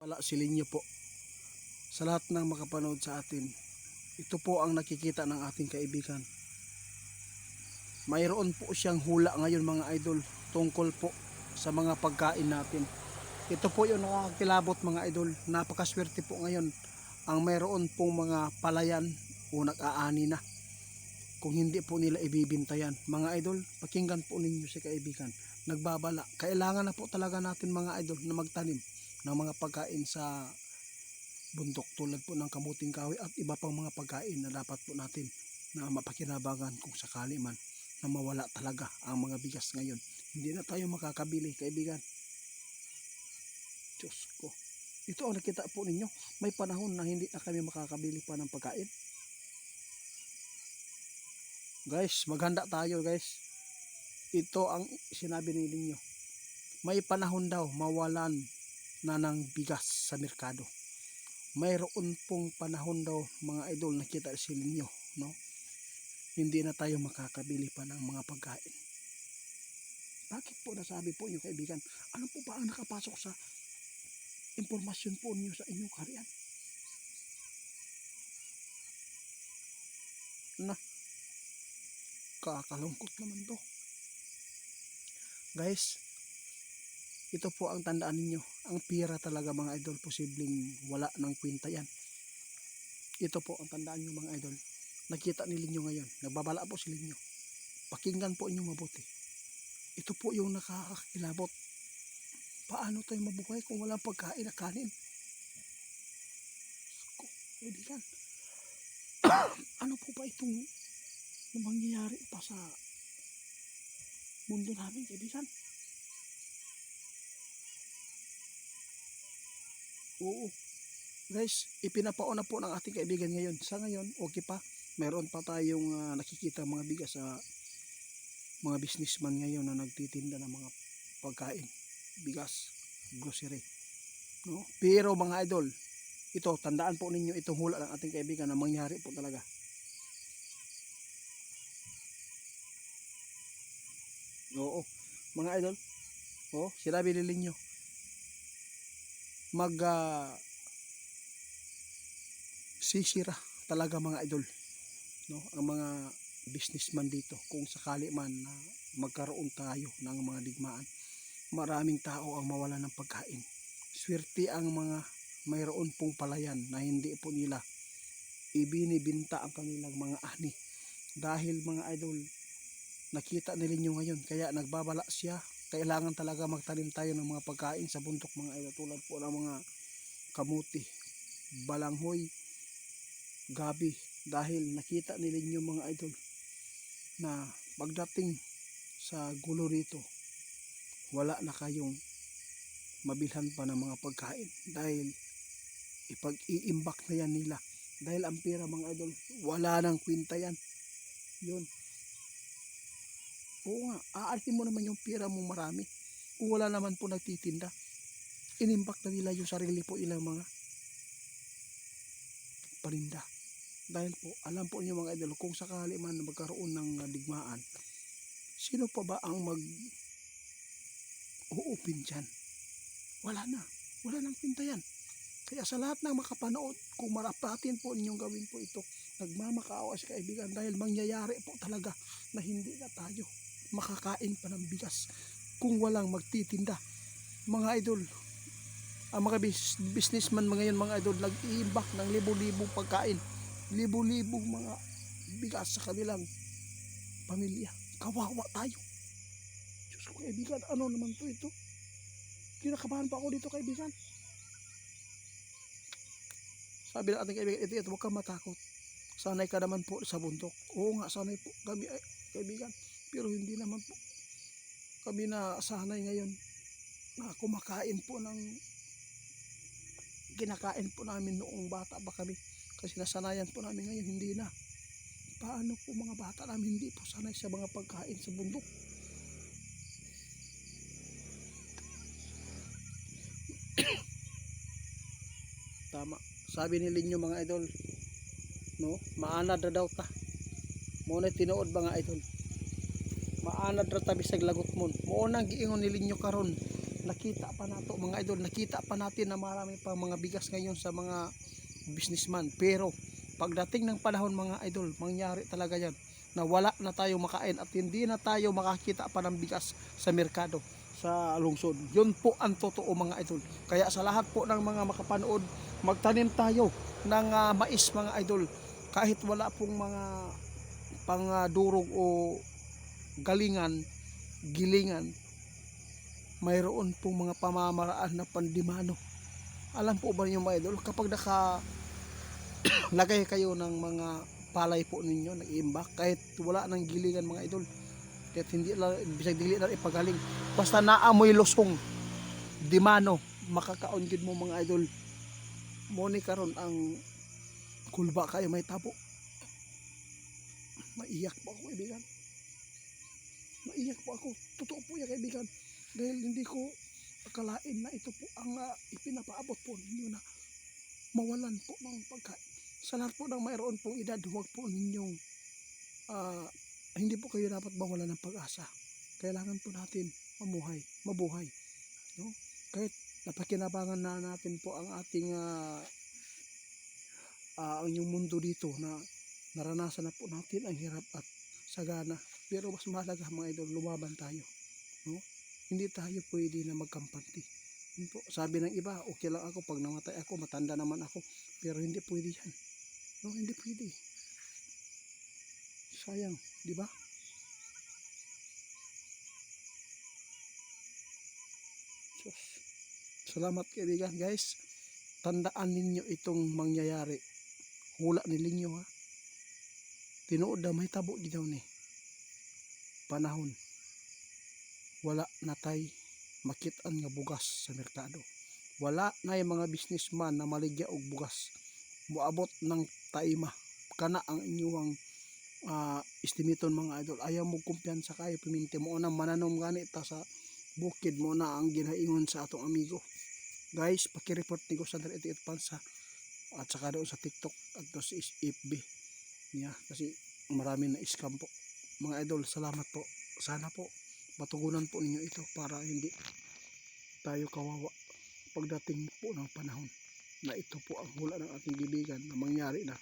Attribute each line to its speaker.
Speaker 1: Wala silin niyo po sa lahat ng makapanood sa atin. Ito po ang nakikita ng ating kaibigan. Mayroon po siyang hula ngayon mga idol tungkol po sa mga pagkain natin. Ito po yung nakakilabot mga idol. Napakaswerte po ngayon ang mayroon pong mga palayan o nag-aani na. Kung hindi po nila ibibinta yan. Mga idol, pakinggan po ninyo si kaibigan. Nagbabala. Kailangan na po talaga natin mga idol na magtanim ng mga pagkain sa bundok tulad po ng kamuting kahoy at iba pang mga pagkain na dapat po natin na mapakinabangan kung sakali man na mawala talaga ang mga bigas ngayon. Hindi na tayo makakabili kaibigan. Diyos ko. Ito ang nakita po ninyo. May panahon na hindi na kami makakabili pa ng pagkain. Guys, maghanda tayo guys. Ito ang sinabi ninyo. May panahon daw mawalan na ng bigas sa merkado. Mayroon pong panahon daw mga idol nakita sa inyo, no? Hindi na tayo makakabili pa ng mga pagkain. Bakit po nasabi po niyo kaibigan? Ano po ba ang nakapasok sa impormasyon po niyo sa inyong kaharian? Na, kakalungkot naman to. Guys, ito po ang tandaan ninyo. Ang pira talaga mga idol, posibleng wala ng kwenta yan. Ito po ang tandaan nyo mga idol. Nakita ni Linyo ngayon. Nagbabala po si Linyo. Pakinggan po inyo mabuti. Ito po yung nakakakilabot. Paano tayo mabuhay kung walang pagkain na kanin? Kaibigan, ano po ba itong mangyayari pa sa mundo namin kaibigan? Oo. Guys, ipinapauna po ng ating kaibigan ngayon. Sa ngayon, okay pa. Meron pa tayong nakikita mga bigas sa mga businessman ngayon na nagtitinda ng mga pagkain. Bigas, grocery. No? Pero mga idol, ito, tandaan po ninyo itong hula ng ating kaibigan na mangyari po talaga. Oo. Mga idol, sinabi ninyo, sisira talaga mga idol, no, ang mga businessman dito kung sakali man na magkaroon tayo ng mga digmaan. Maraming tao ang mawala ng pagkain. Swerte ang mga mayroon pong palayan na hindi po nila ibinibinta ang kanilang mga ani dahil mga idol nakita nila ngayon kaya nagbabala siya. Kailangan talaga magtanim tayo ng mga pagkain sa bundok mga idol tulad po ng mga kamuti, balanghoy, gabi dahil nakita nila mga idol na pagdating sa gulo rito wala na kayong mabilhan pa ng mga pagkain dahil ipag-iimbak na yan nila dahil ang pera mga idol wala nang kwenta yan. Yun. Oo nga, aarkin mo naman yung pera mo marami. Kung wala naman po nagtitinda, inimbak na nila yung sarili po ilang mga paninda. Dahil po, alam po niyo mga idol, kung sakali man magkaroon ng digmaan, sino pa ba ang mag-uupin dyan? Wala na. Wala nang pinta yan. Kaya sa lahat ng makapanood, kung marapatin po ninyong gawin po ito, nagmamakaawa sa kaibigan dahil mangyayari po talaga na hindi na tayo makakain pa ng bigas kung walang magtitinda. Mga idol, ang mga businessman ngayon mga idol nag-iimbak ng libo-libong pagkain, libo-libong mga bigas sa kanilang pamilya. Kawawa tayo. Diyos ko kaibigan, ano naman to ito? Kinakabahan pa ako dito kaibigan. Sabi ng ating kaibigan, ito, huwag kang matakot. Sanay ka naman po sa bundok. Oo nga, sanay po kami kaibigan. Pero hindi naman po kami na sanay ngayon na kumakain po ng kinakain po namin noong bata pa kami. Kasi nasanayan po namin ngayon, hindi na. Paano po mga bata namin hindi po sanay sa mga pagkain sa bundok? Tama. Sabi ni Linyo mga idol, no? Maanad na daw ta. Muna tinuod mga idol. Maanad ra tabi sa lagot mon. Mo nang giingon ni Linyo karon nakita pa nato mga idol, nakita pa natin na marami pa mga bigas ngayon sa mga businessman, pero pagdating ng panahon mga idol, mangyari talaga yan na wala na tayo makain at hindi na tayo makakita pa ng bigas sa merkado, sa lungsod. Yun po ang totoo mga idol. Kaya sa lahat po ng mga makapanood, magtanim tayo ng mais mga idol, kahit wala pong mga pangdurog o galingan, gilingan, mayroon pong mga pamamaraan na pandimano. Alam po ba niyo mga idol, kapag nakalagay kayo ng mga palay po ninyo, nag-iimbak, kahit wala nang gilingan mga idol, kahit hindi lang, bisag dili na ipagaling, basta naamoy losong, dimano, makakaon gid mo mga idol. Mo ni karon ang kulba kayo may tabo. Maiyak po ako kaibigan. Maiyak po ako. Totoo po yan kaibigan. Dahil hindi ko akalain na ito po ang ipinapaabot po ninyo na mawalan po ng pagkain. Sa lahat po ng mayroon pong edad, huwag po ninyong hindi po kayo dapat mawalan ng pag-asa. Kailangan po natin mabuhay. No? Kahit napakinabangan na natin po ang ating ang yung mundo dito na naranasan na po natin ang hirap at sagana. Pero mas mahalaga mga idol, lumaban tayo. No? Hindi tayo pwede na magkampante. Po, sabi ng iba, okay lang ako pag namatay ako, matanda naman ako. Pero hindi pwede yan. No, hindi pwede. Sayang, di ba? Sus. Salamat kaibigan guys. Tandaan ninyo itong mangyayari. Hula nilinyo ha. Tinuod na may tabo di daw ni. Panahon. Wala na tay makitaan nga bugas sa merkado. Wala na yung mga businessman na maligya og bugas. Moabot ng taima. Kana ang inyong estimiton mga idol. Ayaw mo kumpiyansa kayo, piminti mo na mananom gani ta sa bukid mo na ang ginaingon sa atong amigo. Guys, paki-report ni Ghost Hunter 88 Pansa at saka doon sa TikTok at doon sa FB niya kasi marami na scam po. Mga idol, salamat po. Sana po matugunan po ninyo ito para hindi tayo kawawa pagdating po ng panahon na ito po ang hula ng ating bibigan na mangyari na.